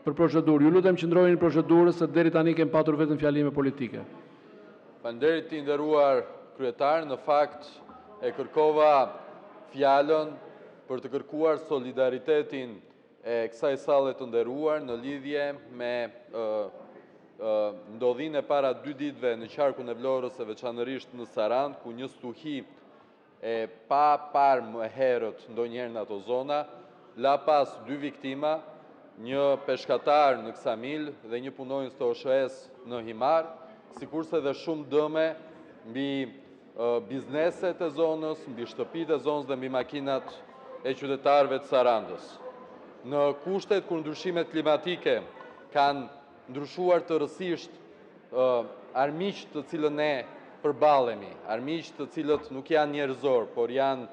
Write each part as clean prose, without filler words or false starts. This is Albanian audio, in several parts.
Për procedurë, ju lutem qëndrojeni në procedurë se deri tani kem patur vetëm fjalime politike. Falënderit të nderuar kryetar, në fakt e kërkova fjalën për të kërkuar solidaritetin e kësaj salle të nderuar në lidhje me ndodhinë e para 2 ditëve në qarkun e Vlorës e veçanërisht në Sarandë, ku një stuhi e pa parë më herët ndonjëherë në ato zona, la pas 2 viktima, një peshkatar në Ksamil dhe një punonjës të OSHS në Himar, sikurse dhe shumë dëme mbi bizneset e zonës, mbi shtëpitë e zonës dhe mbi makinat e qytetarëve të Sarandës. Në kushtet kur ndryshimet klimatike kanë ndryshuar tërësisht armiq të cilën ne përballemi, armiq të cilët nuk janë njerëzor, por janë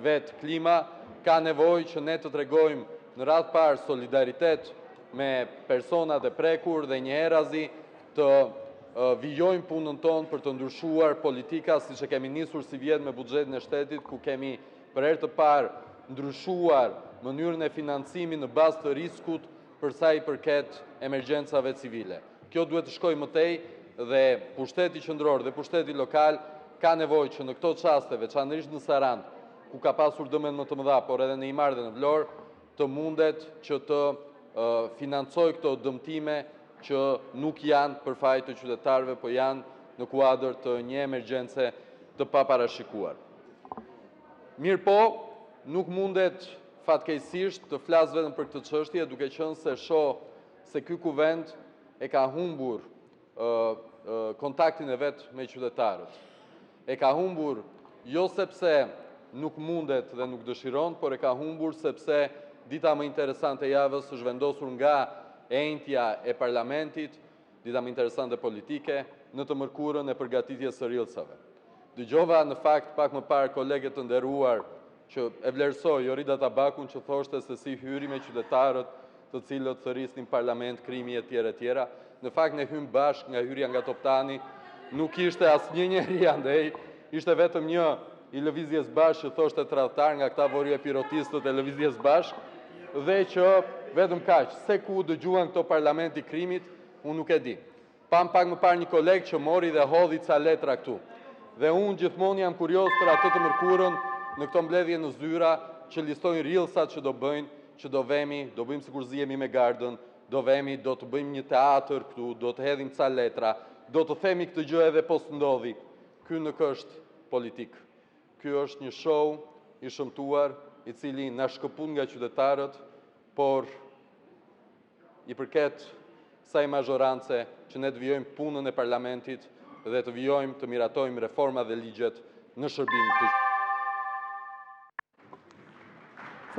vetë klima, ka nevojë që ne të tregojmë në radhë parë solidaritet me personat e prekur dhe njëherëzi të vijojmë punën tonë për të ndryshuar politika siç e kemi nisur si vjet me buxhetin e shtetit, ku kemi për herë të parë ndryshuar mënyrën e financimit në bazë të riskut për sa i përket emergjencave civile. Kjo duhet të shkojë më tej dhe pushteti qendror dhe pushteti lokal ka nevojë që në këto çaste, veçanërisht në Sarandë, ku ka pasur dëme më të mëdha, por edhe në Himar dhe në Vlorë, të mundet që të financoj këto dëmtime që nuk janë për fajin e qytetarëve, po janë në kuadër të një emergjence të paparashikuar. Mirë po, nuk mundet fatkeqësisht të flas vetëm për këtë çështje, duke qenë se shoh se ky kuvend e ka humbur kontaktin e vet me qytetarët. E ka humbur jo sepse nuk mundet dhe nuk dëshiron, por e ka humbur sepse dita më interesante e javës është vendosur nga entja e parlamentit, dita më interesante politike, në të mërkurën e përgatitjes së rrjedhësave. Dëgjova në fakt pak më parë kolegët të nderuar që e vlerësoj Jorida Tabakun që thoshte se si hyri me qytetarët të cilët thërrisnin parlament, krimi etj. etj. Në fakt ne hym bashkë nga hyrja nga Toptani, nuk ishte asnjë njeri andej, ishte vetëm një i lëvizjes bashkë që thoshte tradhtar nga këta vori e pirotistët e lëvizjes bashkë, dhe që vetëm kaq, se ku dëgjuan këto parlamenti krimit, unë nuk e di. Pam pak më parë një koleg që mori dhe hodhi ca letra këtu. Dhe unë gjithmonë jam kurioz për atë të mërkurën në këto mbledhje në zyra që listojnë rrjedhësat që do bëjnë, që do bëjmë sikur zihemi me gardën, do të bëjmë një teatr këtu, do të hedhim ca letra, do të themi këtë gjë edhe po s'ndodhi. Ky nuk është politik. Ky është një show i shëmtuar, i cili na shkëput nga qytetarët, por i përket saj mazhorance që ne të vijojmë punën e parlamentit dhe të vijojmë të miratojmë reforma dhe ligjet në shërbim të